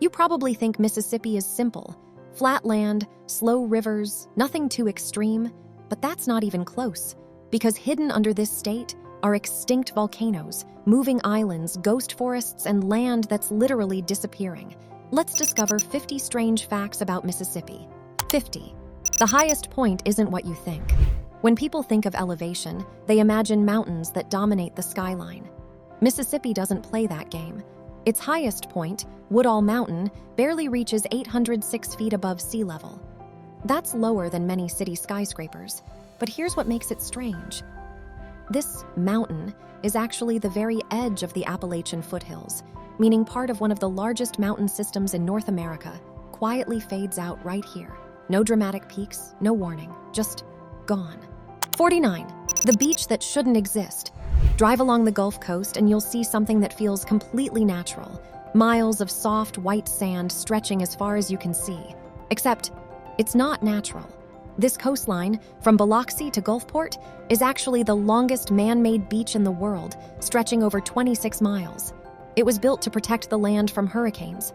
You probably think Mississippi is simple. Flat land, slow rivers, nothing too extreme, but that's not even close. Because hidden under this state are extinct volcanoes, moving islands, ghost forests, and land that's literally disappearing. Let's discover 50 strange facts about Mississippi. 50. The highest point isn't what you think. When people think of elevation, they imagine mountains that dominate the skyline. Mississippi doesn't play that game. Its highest point, Woodall Mountain, barely reaches 806 feet above sea level. That's lower than many city skyscrapers, but here's what makes it strange. This mountain is actually the very edge of the Appalachian foothills, meaning part of one of the largest mountain systems in North America quietly fades out right here. No dramatic peaks, no warning, just gone. 49. The beach that shouldn't exist. Drive along the Gulf Coast and you'll see something that feels completely natural. Miles of soft, white sand stretching as far as you can see. Except, it's not natural. This coastline, from Biloxi to Gulfport, is actually the longest man-made beach in the world, stretching over 26 miles. It was built to protect the land from hurricanes.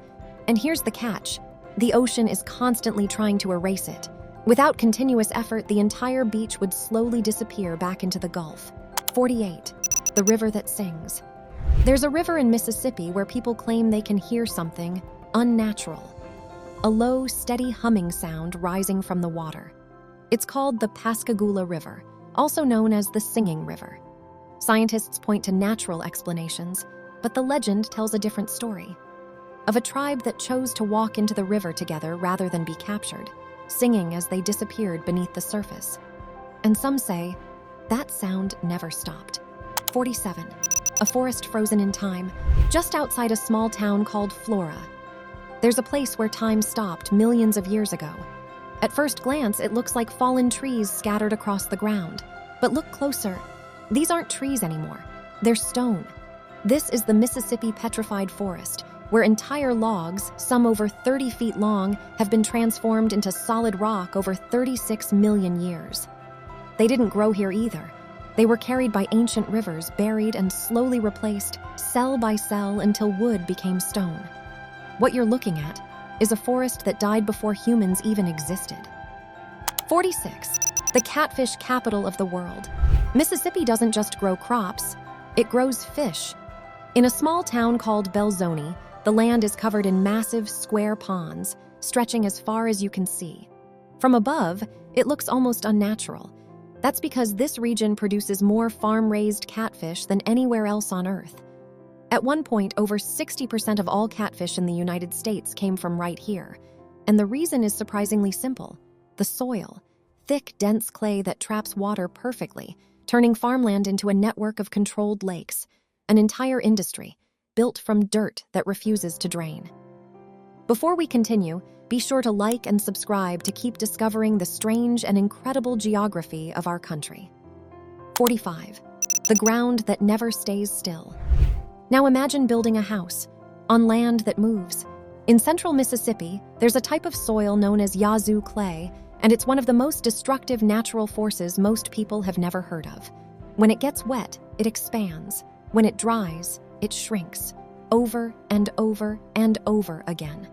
And here's the catch. The ocean is constantly trying to erase it. Without continuous effort, the entire beach would slowly disappear back into the Gulf. 48. The river that sings. There's a river in Mississippi where people claim they can hear something unnatural. A low, steady humming sound rising from the water. It's called the Pascagoula River, also known as the Singing River. Scientists point to natural explanations, but the legend tells a different story. Of a tribe that chose to walk into the river together rather than be captured, singing as they disappeared beneath the surface. And some say, that sound never stopped. 47. A forest frozen in time, just outside a small town called Flora. There's a place where time stopped millions of years ago. At first glance, it looks like fallen trees scattered across the ground. But look closer. These aren't trees anymore. They're stone. This is the Mississippi Petrified Forest, where entire logs, some over 30 feet long, have been transformed into solid rock over 36 million years. They didn't grow here either. They were carried by ancient rivers, buried and slowly replaced, cell by cell, until wood became stone. What you're looking at is a forest that died before humans even existed. 46. The catfish capital of the world. Mississippi doesn't just grow crops, it grows fish. In a small town called Belzoni, the land is covered in massive, square ponds, stretching as far as you can see. From above, it looks almost unnatural. That's because this region produces more farm-raised catfish than anywhere else on Earth. At one point, over 60% of all catfish in the United States came from right here. And the reason is surprisingly simple. The soil. Thick, dense clay that traps water perfectly, turning farmland into a network of controlled lakes. An entire industry, built from dirt that refuses to drain. Before we continue, be sure to like and subscribe to keep discovering the strange and incredible geography of our country. 45. The ground that never stays still. Now imagine building a house on land that moves. In central Mississippi, there's a type of soil known as Yazoo clay, and it's one of the most destructive natural forces most people have never heard of. When it gets wet, it expands. When it dries, it shrinks, over and over and over again.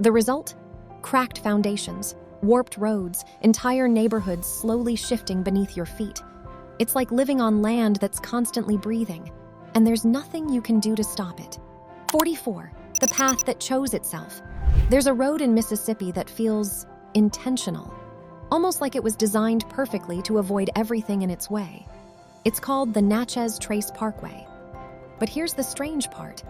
The result? Cracked foundations, warped roads, entire neighborhoods slowly shifting beneath your feet. It's like living on land that's constantly breathing, and there's nothing you can do to stop it. 44. The path that chose itself. There's a road in Mississippi that feels intentional, almost like it was designed perfectly to avoid everything in its way. It's called the Natchez Trace Parkway. But here's the strange part.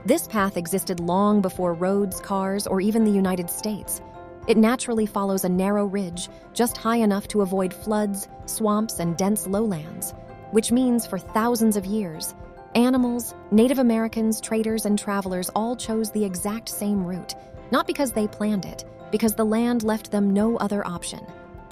This path existed long before roads, cars, or even the United States. It naturally follows a narrow ridge, just high enough to avoid floods, swamps, and dense lowlands, which means for thousands of years, animals, Native Americans, traders, and travelers all chose the exact same route, not because they planned it, because the land left them no other option.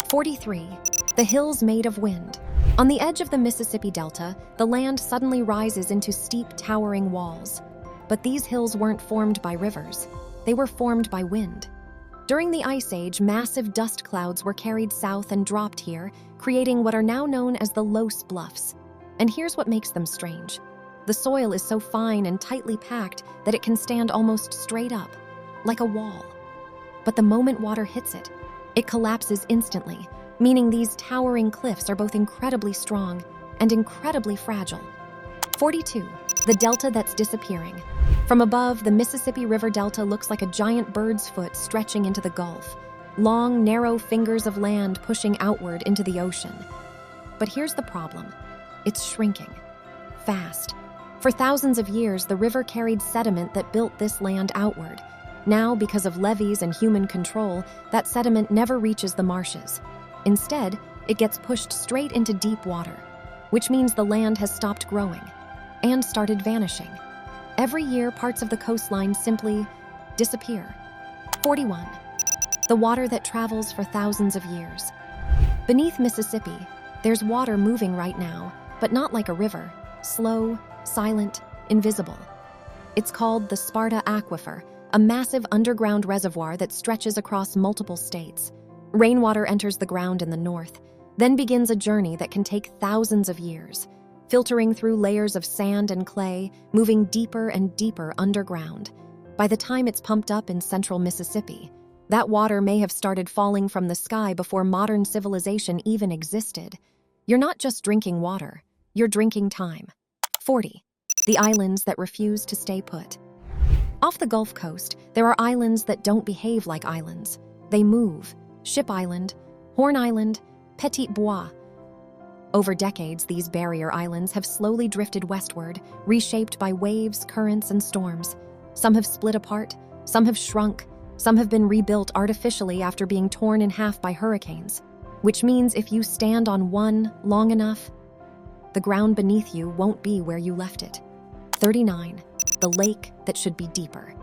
43. The hills made of wind. On the edge of the Mississippi Delta, the land suddenly rises into steep, towering walls. But these hills weren't formed by rivers. They were formed by wind. During the Ice Age, massive dust clouds were carried south and dropped here, creating what are now known as the Los Bluffs. And here's what makes them strange. The soil is so fine and tightly packed that it can stand almost straight up. like a wall. But the moment water hits it, it collapses instantly, meaning these towering cliffs are both incredibly strong and incredibly fragile. 42. The delta that's disappearing. From above, the Mississippi River Delta looks like a giant bird's foot stretching into the Gulf, long, narrow fingers of land pushing outward into the ocean. But here's the problem. It's shrinking. Fast. For thousands of years, the river carried sediment that built this land outward. Now, because of levees and human control, that sediment never reaches the marshes. Instead, it gets pushed straight into deep water, which means the land has stopped growing and started vanishing. Every year, parts of the coastline simply disappear. 41. The water that travels for thousands of years. Beneath Mississippi, there's water moving right now, but not like a river. Slow, silent, invisible. It's called the Sparta Aquifer, a massive underground reservoir that stretches across multiple states. Rainwater enters the ground in the north, then begins a journey that can take thousands of years, filtering through layers of sand and clay, moving deeper and deeper underground. By the time it's pumped up in central Mississippi, that water may have started falling from the sky before modern civilization even existed. You're not just drinking water, you're drinking time. 40. The islands that refuse to stay put. Off the Gulf Coast, there are islands that don't behave like islands. They move. Ship Island, Horn Island, Petit Bois. Over decades, these barrier islands have slowly drifted westward, reshaped by waves, currents, and storms. Some have split apart, some have shrunk, some have been rebuilt artificially after being torn in half by hurricanes, which means if you stand on one long enough, the ground beneath you won't be where you left it. 39. The lake that should be deeper.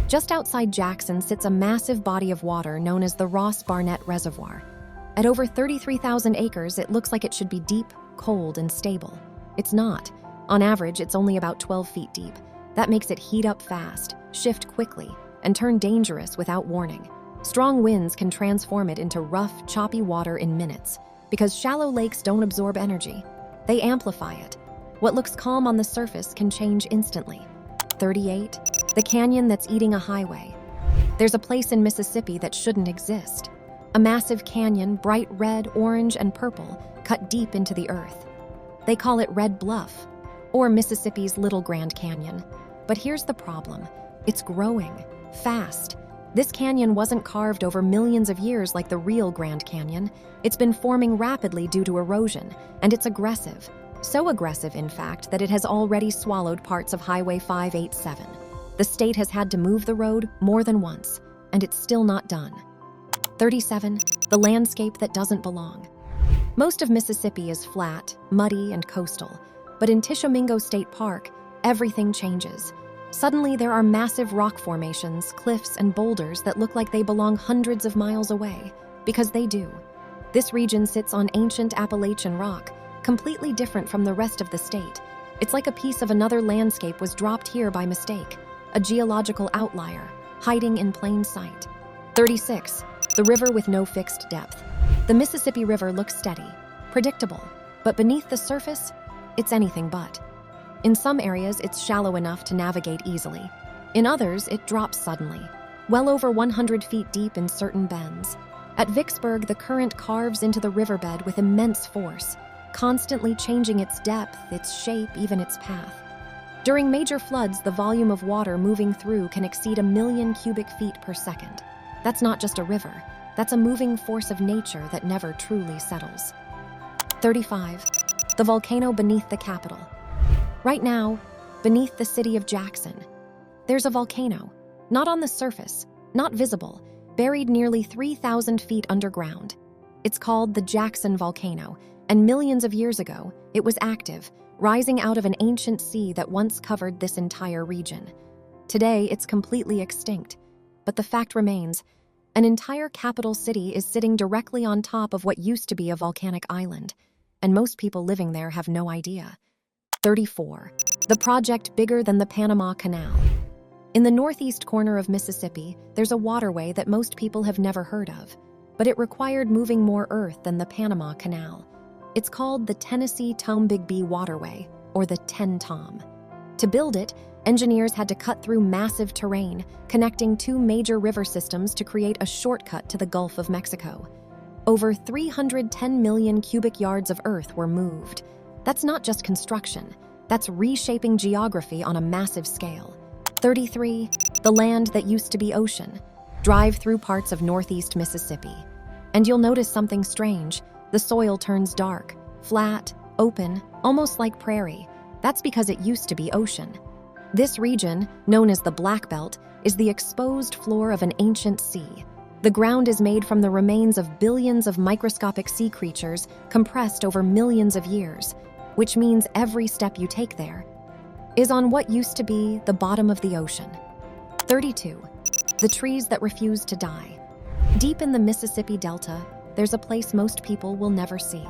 Just outside Jackson sits a massive body of water known as the Ross Barnett Reservoir. At over 33,000 acres, it looks like it should be deep, cold, and stable. It's not. On average, it's only about 12 feet deep. That makes it heat up fast, shift quickly, and turn dangerous without warning. Strong winds can transform it into rough, choppy water in minutes, because shallow lakes don't absorb energy. They amplify it. What looks calm on the surface can change instantly. 38. The canyon that's eating a highway. There's a place in Mississippi that shouldn't exist. A massive canyon, bright red, orange, and purple, cut deep into the earth. They call it Red Bluff, or Mississippi's Little Grand Canyon. But here's the problem. It's growing, fast. This canyon wasn't carved over millions of years like the real Grand Canyon. It's been forming rapidly due to erosion, and it's aggressive. So aggressive, in fact, that it has already swallowed parts of Highway 587. The state has had to move the road more than once, and it's still not done. 37. The landscape that doesn't belong. Most of Mississippi is flat, muddy, and coastal, but in Tishomingo State Park, everything changes. Suddenly, there are massive rock formations, cliffs, and boulders that look like they belong hundreds of miles away, because they do. This region sits on ancient Appalachian rock, completely different from the rest of the state. It's like a piece of another landscape was dropped here by mistake, a geological outlier, hiding in plain sight. 36. The river with no fixed depth. The Mississippi River looks steady, predictable, but beneath the surface, it's anything but. In some areas, it's shallow enough to navigate easily. In others, it drops suddenly, well over 100 feet deep in certain bends. At Vicksburg, the current carves into the riverbed with immense force, constantly changing its depth, its shape, even its path. During major floods, the volume of water moving through can exceed 1 million cubic feet per second. That's not just a river, that's a moving force of nature that never truly settles. 35. The volcano beneath the capital. Right now, beneath the city of Jackson, there's a volcano, not on the surface, not visible, buried nearly 3,000 feet underground. It's called the Jackson Volcano, and millions of years ago, it was active, rising out of an ancient sea that once covered this entire region. Today, it's completely extinct, but the fact remains, an entire capital city is sitting directly on top of what used to be a volcanic island, and most people living there have no idea. 34. The project bigger than the Panama Canal. In the northeast corner of Mississippi, there's a waterway that most people have never heard of, but it required moving more earth than the Panama Canal. It's called the Tennessee Tombigbee Waterway, or the TEN-TOM. To build it, engineers had to cut through massive terrain, connecting two major river systems to create a shortcut to the Gulf of Mexico. Over 310 million cubic yards of earth were moved. That's not just construction, that's reshaping geography on a massive scale. 33. The land that used to be ocean. Drive through parts of northeast Mississippi, and you'll notice something strange. The soil turns dark, flat, open, almost like prairie. That's because it used to be ocean. This region, known as the Black Belt, is the exposed floor of an ancient sea. The ground is made from the remains of billions of microscopic sea creatures compressed over millions of years, which means every step you take there is on what used to be the bottom of the ocean. 32. The trees that refuse to die. Deep in the Mississippi Delta, there's a place most people will never see.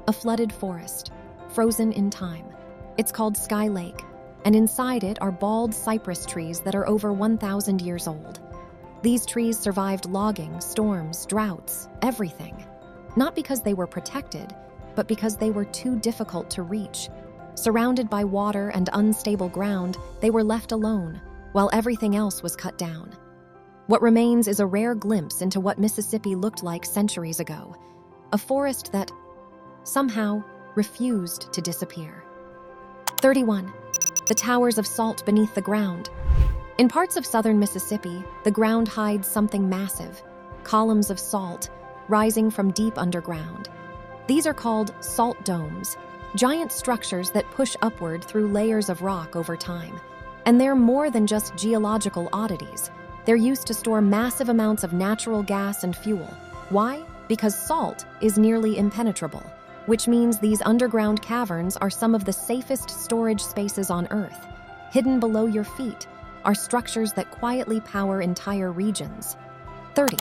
A flooded forest, frozen in time. It's called Sky Lake, and inside it are bald cypress trees that are over 1,000 years old. These trees survived logging, storms, droughts, everything. Not because they were protected, but because they were too difficult to reach. Surrounded by water and unstable ground, they were left alone, while everything else was cut down. What remains is a rare glimpse into what Mississippi looked like centuries ago, a forest that somehow refused to disappear. 31. The towers of salt beneath the ground. In parts of southern Mississippi, the ground hides something massive, columns of salt rising from deep underground. These are called salt domes, giant structures that push upward through layers of rock over time. And they're more than just geological oddities. They're used to store massive amounts of natural gas and fuel. Why? Because salt is nearly impenetrable, which means these underground caverns are some of the safest storage spaces on Earth. Hidden below your feet are structures that quietly power entire regions. 30.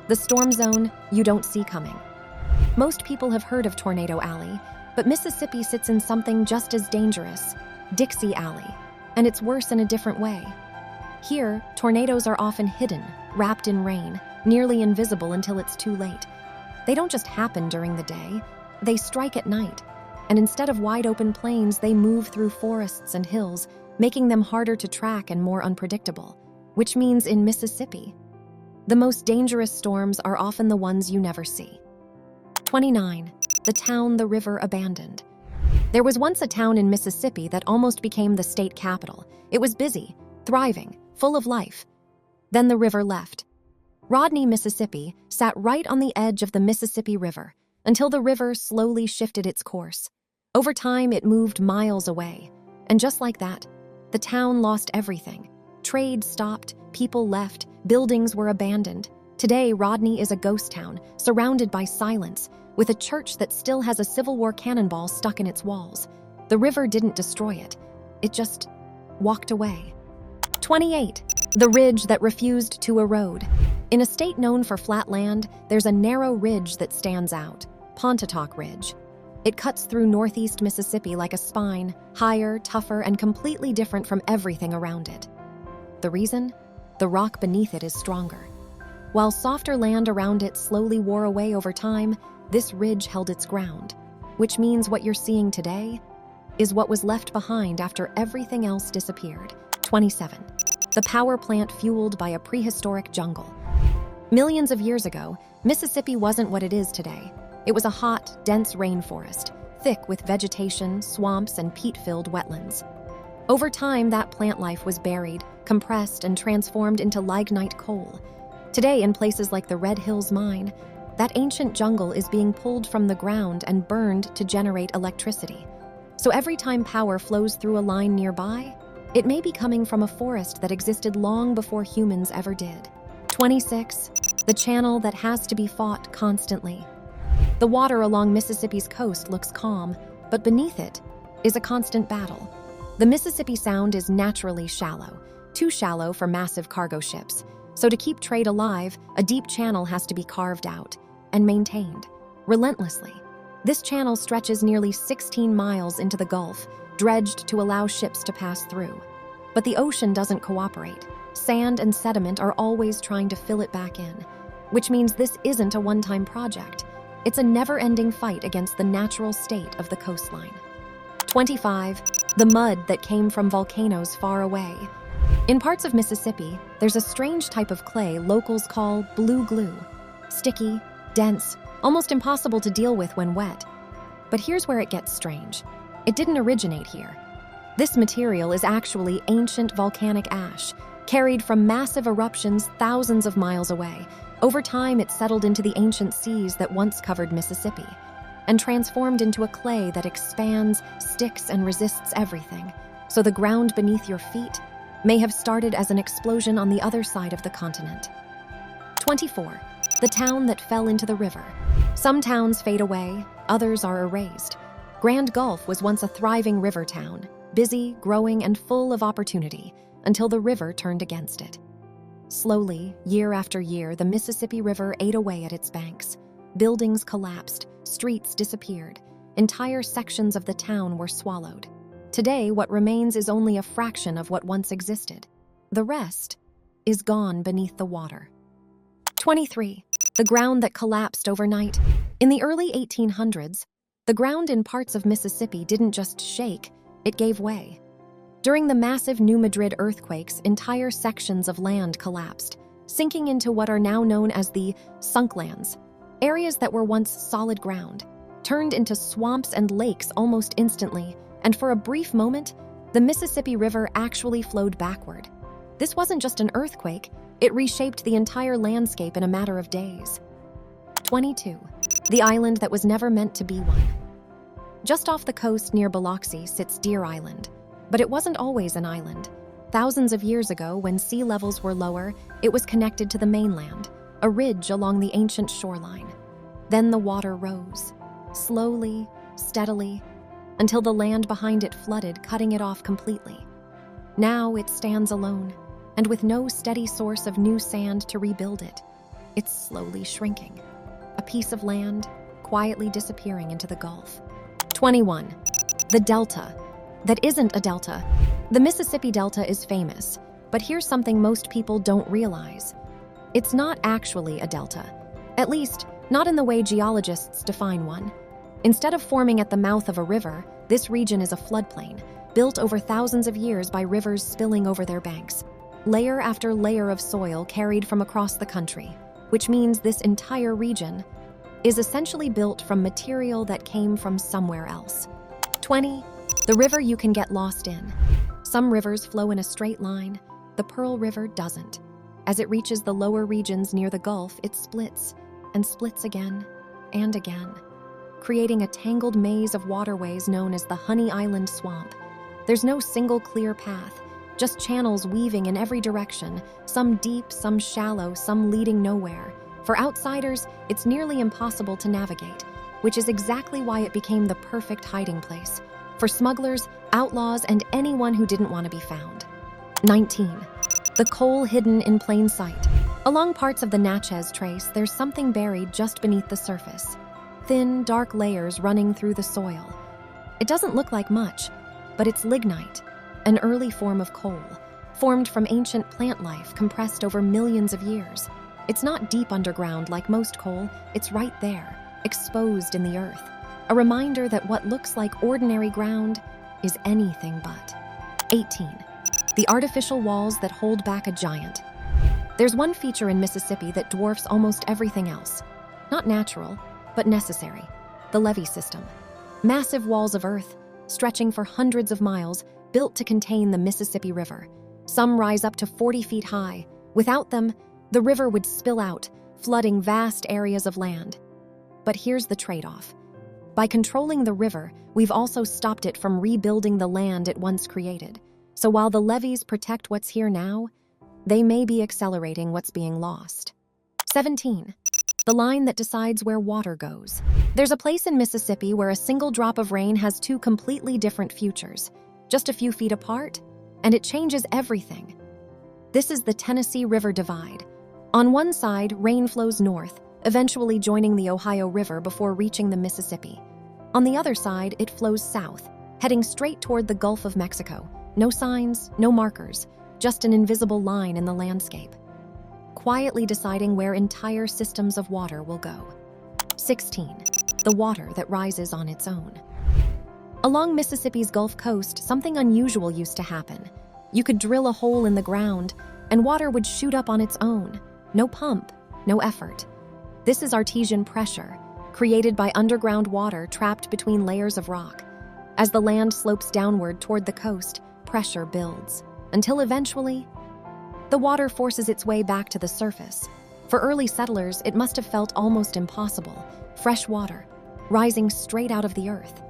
The storm zone you don't see coming. Most people have heard of Tornado Alley, but Mississippi sits in something just as dangerous, Dixie Alley, and it's worse in a different way. Here, tornadoes are often hidden, wrapped in rain, nearly invisible until it's too late. They don't just happen during the day, they strike at night, and instead of wide-open plains, they move through forests and hills, making them harder to track and more unpredictable, which means in Mississippi, the most dangerous storms are often the ones you never see. 29. The town the river abandoned. There was once a town in Mississippi that almost became the state capital. It was busy, thriving, full of life. Then the river left. Rodney, Mississippi, sat right on the edge of the Mississippi River until the river slowly shifted its course. Over time, it moved miles away. And just like that, the town lost everything. Trade stopped, people left, buildings were abandoned. Today, Rodney is a ghost town, surrounded by silence, with a church that still has a Civil War cannonball stuck in its walls. The river didn't destroy it. It just walked away. 28. The ridge that refused to erode. In a state known for flat land, there's a narrow ridge that stands out, Pontotoc Ridge. It cuts through northeast Mississippi like a spine, higher, tougher, and completely different from everything around it. The reason? The rock beneath it is stronger. While softer land around it slowly wore away over time, this ridge held its ground, which means what you're seeing today is what was left behind after everything else disappeared. 27. The power plant fueled by a prehistoric jungle. Millions of years ago, Mississippi wasn't what it is today. It was a hot, dense rainforest, thick with vegetation, swamps, and peat-filled wetlands. Over time, that plant life was buried, compressed, and transformed into lignite coal. Today, in places like the Red Hills mine, that ancient jungle is being pulled from the ground and burned to generate electricity. So every time power flows through a line nearby, it may be coming from a forest that existed long before humans ever did. 26. The channel that has to be fought constantly. The water along Mississippi's coast looks calm, but beneath it is a constant battle. The Mississippi Sound is naturally shallow, too shallow for massive cargo ships. So to keep trade alive, a deep channel has to be carved out and maintained relentlessly. This channel stretches nearly 16 miles into the Gulf, dredged to allow ships to pass through. But the ocean doesn't cooperate. Sand and sediment are always trying to fill it back in, which means this isn't a one-time project. It's a never-ending fight against the natural state of the coastline. 25. the mud that came from volcanoes far away. In parts of Mississippi, there's a strange type of clay locals call blue glue. Sticky, dense, almost impossible to deal with when wet. But here's where it gets strange. It didn't originate here. This material is actually ancient volcanic ash, carried from massive eruptions thousands of miles away. Over time, it settled into the ancient seas that once covered Mississippi, and transformed into a clay that expands, sticks, and resists everything. So the ground beneath your feet may have started as an explosion on the other side of the continent. 24. The town that fell into the river. Some towns fade away, others are erased. Grand Gulf was once a thriving river town, busy, growing, and full of opportunity, until the river turned against it. Slowly, year after year, the Mississippi River ate away at its banks. Buildings collapsed, streets disappeared, entire sections of the town were swallowed. Today, what remains is only a fraction of what once existed. The rest is gone beneath the water. 23. The ground that collapsed overnight. In the early 1800s, the ground in parts of Mississippi didn't just shake, it gave way. During the massive New Madrid earthquakes, entire sections of land collapsed, sinking into what are now known as the sunk lands. Areas that were once solid ground turned into swamps and lakes almost instantly, and for a brief moment, the Mississippi River actually flowed backward. This wasn't just an earthquake, it reshaped the entire landscape in a matter of days. 22. The island that was never meant to be one. Just off the coast near Biloxi sits Deer Island, but it wasn't always an island. Thousands of years ago, when sea levels were lower, it was connected to the mainland, a ridge along the ancient shoreline. Then the water rose, slowly, steadily, until the land behind it flooded, cutting it off completely. Now it stands alone, and with no steady source of new sand to rebuild it, it's slowly shrinking. A piece of land quietly disappearing into the Gulf. 21. The Delta. That isn't a delta. The Mississippi Delta is famous, but here's something most people don't realize. It's not actually a delta, at least not in the way geologists define one. Instead of forming at the mouth of a river, this region is a floodplain, built over thousands of years by rivers spilling over their banks. Layer after layer of soil carried from across the country, which means this entire region is essentially built from material that came from somewhere else. 20. The river you can get lost in. Some rivers flow in a straight line. The Pearl River doesn't. As it reaches the lower regions near the Gulf, it splits and splits again and again, creating a tangled maze of waterways known as the Honey Island Swamp. There's no single clear path, just channels weaving in every direction, some deep, some shallow, some leading nowhere. For outsiders, it's nearly impossible to navigate, which is exactly why it became the perfect hiding place for smugglers, outlaws, and anyone who didn't want to be found. 19. The coal hidden in plain sight. Along parts of the Natchez Trace, there's something buried just beneath the surface. Thin, dark layers running through the soil. It doesn't look like much, but it's lignite, an early form of coal, formed from ancient plant life compressed over millions of years. It's not deep underground like most coal, it's right there, exposed in the earth. A reminder that what looks like ordinary ground is anything but. 18. The artificial walls that hold back a giant. There's one feature in Mississippi that dwarfs almost everything else. Not natural, but necessary. The levee system. Massive walls of earth, stretching for hundreds of miles, built to contain the Mississippi River. Some rise up to 40 feet high. Without them, the river would spill out, flooding vast areas of land. But here's the trade-off. By controlling the river, we've also stopped it from rebuilding the land it once created. So while the levees protect what's here now, they may be accelerating what's being lost. 17. The line that decides where water goes. There's a place in Mississippi where a single drop of rain has two completely different futures, just a few feet apart, and it changes everything. This is the Tennessee River Divide. On one side, rain flows north, eventually joining the Ohio River before reaching the Mississippi. On the other side, it flows south, heading straight toward the Gulf of Mexico. No signs, no markers, just an invisible line in the landscape, quietly deciding where entire systems of water will go. 16. The water that rises on its own. Along Mississippi's Gulf Coast, something unusual used to happen. You could drill a hole in the ground, and water would shoot up on its own. No pump, no effort. This is artesian pressure, created by underground water trapped between layers of rock. As the land slopes downward toward the coast, pressure builds, until eventually, the water forces its way back to the surface. For early settlers, it must have felt almost impossible. Fresh water, rising straight out of the earth.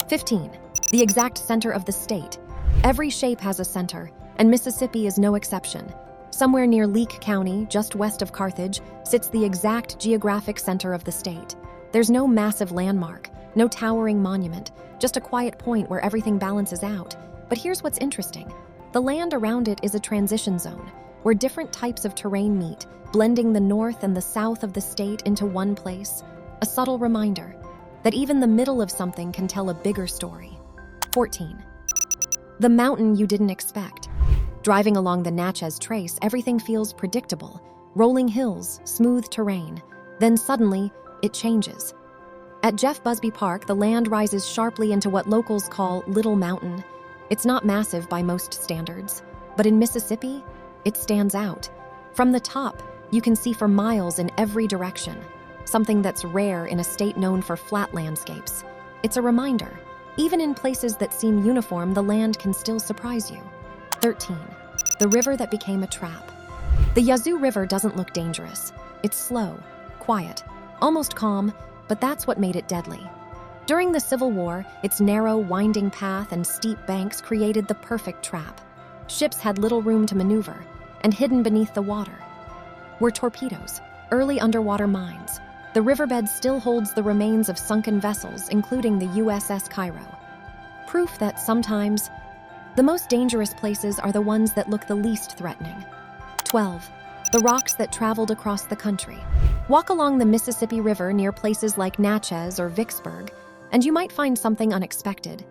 15. The exact center of the state. Every shape has a center, and Mississippi is no exception. Somewhere near Leake County, just west of Carthage, sits the exact geographic center of the state. There's no massive landmark, no towering monument, just a quiet point where everything balances out. But here's what's interesting. The land around it is a transition zone, where different types of terrain meet, blending the north and the south of the state into one place. A subtle reminder that even the middle of something can tell a bigger story. 14. The mountain you didn't expect. Driving along the Natchez Trace, everything feels predictable. Rolling hills, smooth terrain. Then suddenly, it changes. At Jeff Busby Park, the land rises sharply into what locals call Little Mountain. It's not massive by most standards, but in Mississippi, it stands out. From the top, you can see for miles in every direction, something that's rare in a state known for flat landscapes. It's a reminder, even in places that seem uniform, the land can still surprise you. 13. The river that became a trap. The Yazoo River doesn't look dangerous. It's slow, quiet, almost calm, but that's what made it deadly. During the Civil War, its narrow, winding path and steep banks created the perfect trap. Ships had little room to maneuver, and hidden beneath the water were torpedoes, early underwater mines. The riverbed still holds the remains of sunken vessels, including the USS Cairo. Proof that sometimes the most dangerous places are the ones that look the least threatening. 12. The rocks that traveled across the country. Walk along the Mississippi River near places like Natchez or Vicksburg, and you might find something unexpected.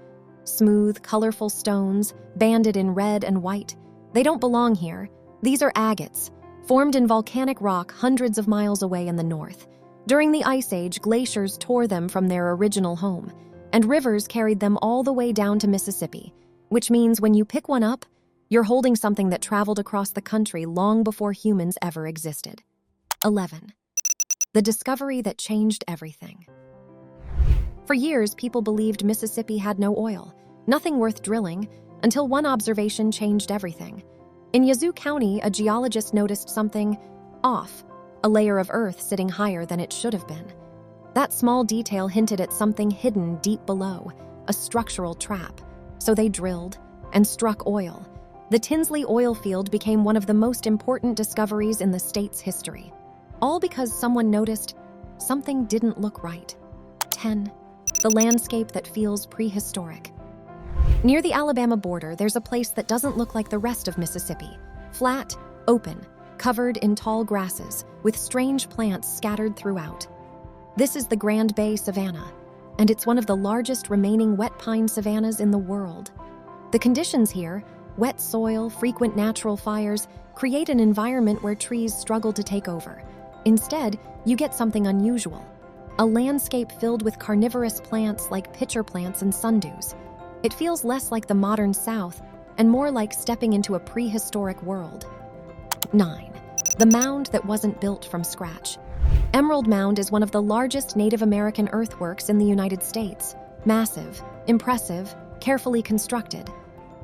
Smooth, colorful stones, banded in red and white. They don't belong here. These are agates, formed in volcanic rock hundreds of miles away in the north. During the Ice Age, glaciers tore them from their original home, and rivers carried them all the way down to Mississippi, which means when you pick one up, you're holding something that traveled across the country long before humans ever existed. 11. The discovery that changed everything. For years, people believed Mississippi had no oil, nothing worth drilling, until one observation changed everything. In Yazoo County, a geologist noticed something off, a layer of earth sitting higher than it should have been. That small detail hinted at something hidden deep below, a structural trap. So they drilled and struck oil. The Tinsley oil field became one of the most important discoveries in the state's history, all because someone noticed something didn't look right. 10. The landscape that feels prehistoric. Near the Alabama border, there's a place that doesn't look like the rest of Mississippi. Flat, open, covered in tall grasses, with strange plants scattered throughout. This is the Grand Bay Savanna, and it's one of the largest remaining wet pine savannas in the world. The conditions here, wet soil, frequent natural fires, create an environment where trees struggle to take over. Instead, you get something unusual, a landscape filled with carnivorous plants like pitcher plants and sundews. It feels less like the modern South and more like stepping into a prehistoric world. 9. The mound that wasn't built from scratch. Emerald Mound is one of the largest Native American earthworks in the United States. Massive, impressive, carefully constructed.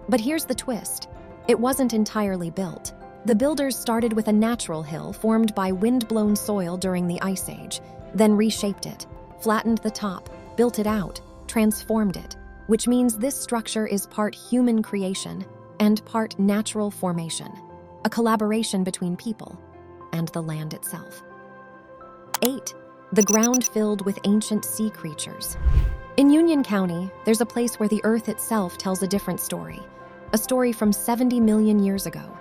But here's the twist. It wasn't entirely built. The builders started with a natural hill formed by wind-blown soil during the Ice Age, then reshaped it, flattened the top, built it out, transformed it, which means this structure is part human creation and part natural formation, a collaboration between people and the land itself. 8. The ground filled with ancient sea creatures. In Union County, there's a place where the earth itself tells a different story, a story from 70 million years ago.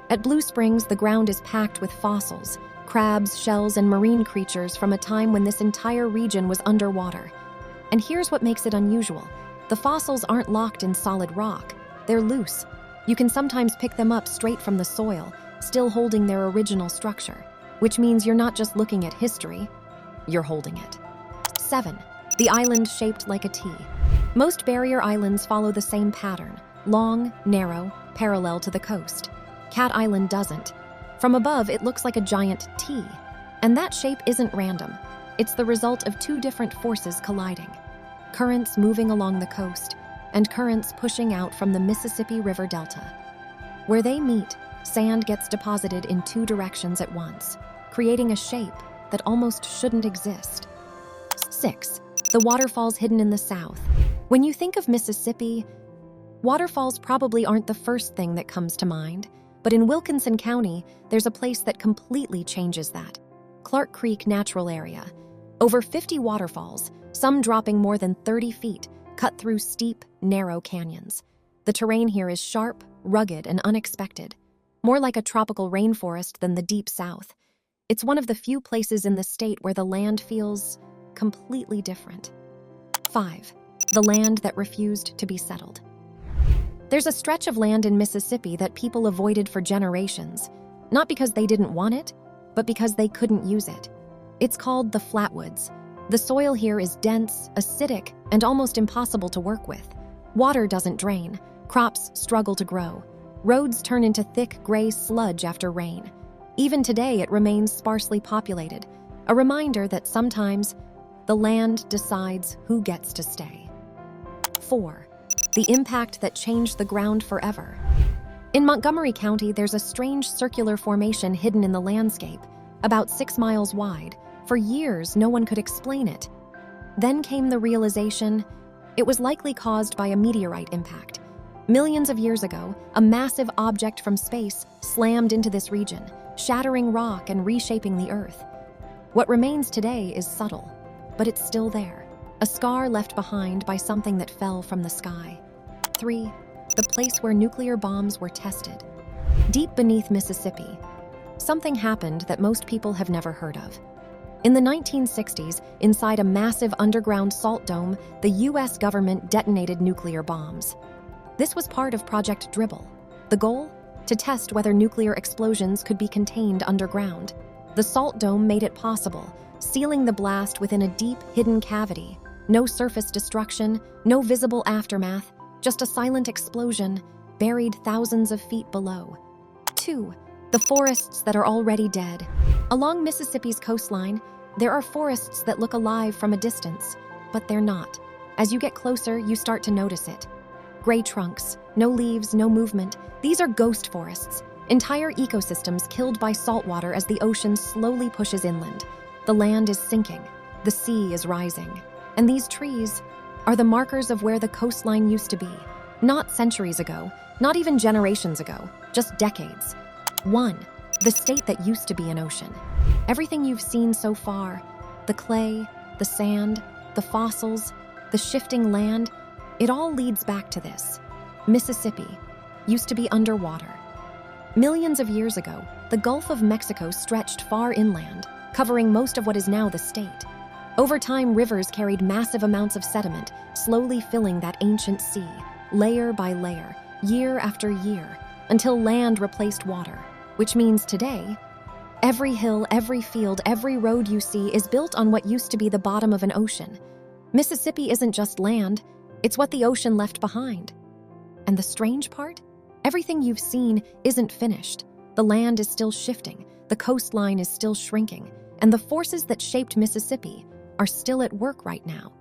At Blue Springs, the ground is packed with fossils, crabs, shells, and marine creatures from a time when this entire region was underwater. And here's what makes it unusual. The fossils aren't locked in solid rock. They're loose. You can sometimes pick them up straight from the soil, still holding their original structure, which means you're not just looking at history, you're holding it. 7. The island shaped like a T. Most barrier islands follow the same pattern: long, narrow, parallel to the coast. Cat Island doesn't. From above, it looks like a giant T. And that shape isn't random. It's the result of two different forces colliding: currents moving along the coast and currents pushing out from the Mississippi River Delta. Where they meet, sand gets deposited in two directions at once, creating a shape that almost shouldn't exist. 6. The waterfalls hidden in the south. When you think of Mississippi, waterfalls probably aren't the first thing that comes to mind, but in Wilkinson County, there's a place that completely changes that: Clark Creek Natural Area. Over 50 waterfalls, some dropping more than 30 feet, cut through steep, narrow canyons. The terrain here is sharp, rugged, and unexpected, more like a tropical rainforest than the deep south. It's one of the few places in the state where the land feels completely different. 5. The land that refused to be settled. There's a stretch of land in Mississippi that people avoided for generations, not because they didn't want it, but because they couldn't use it. It's called the Flatwoods. The soil here is dense, acidic, and almost impossible to work with. Water doesn't drain, crops struggle to grow, roads turn into thick gray sludge after rain. Even today, it remains sparsely populated, a reminder that sometimes the land decides who gets to stay. 4. The impact that changed the ground forever. In Montgomery County, there's a strange circular formation hidden in the landscape, about 6 miles wide. For years, no one could explain it. Then came the realization it was likely caused by a meteorite impact. Millions of years ago, a massive object from space slammed into this region, shattering rock and reshaping the Earth. What remains today is subtle, but it's still there, a scar left behind by something that fell from the sky. 3. The place where nuclear bombs were tested. Deep beneath Mississippi, something happened that most people have never heard of. In the 1960s, inside a massive underground salt dome, the US government detonated nuclear bombs. This was part of Project Dribble. The goal? To test whether nuclear explosions could be contained underground. The salt dome made it possible, sealing the blast within a deep, hidden cavity. No surface destruction, no visible aftermath, just a silent explosion buried thousands of feet below. 2. The forests that are already dead. Along Mississippi's coastline, there are forests that look alive from a distance, but they're not. As you get closer, you start to notice it. Gray trunks, no leaves, no movement. These are ghost forests, entire ecosystems killed by saltwater as the ocean slowly pushes inland. The land is sinking, the sea is rising, and these trees are the markers of where the coastline used to be. Not centuries ago, not even generations ago, just decades. 1. The state that used to be an ocean. Everything you've seen so far, the clay, the sand, the fossils, the shifting land, it all leads back to this. Mississippi used to be underwater. Millions of years ago, the Gulf of Mexico stretched far inland, covering most of what is now the state. Over time, rivers carried massive amounts of sediment, slowly filling that ancient sea, layer by layer, year after year, until land replaced water. Which means today, every hill, every field, every road you see is built on what used to be the bottom of an ocean. Mississippi isn't just land, it's what the ocean left behind. And the strange part? Everything you've seen isn't finished. The land is still shifting, the coastline is still shrinking, and the forces that shaped Mississippi are still at work right now.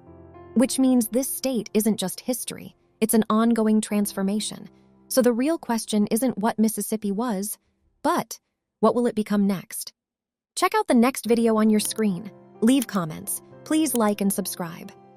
Which means this state isn't just history, it's an ongoing transformation. So the real question isn't what Mississippi was, but what will it become next? Check out the next video on your screen. Leave comments. Please like and subscribe.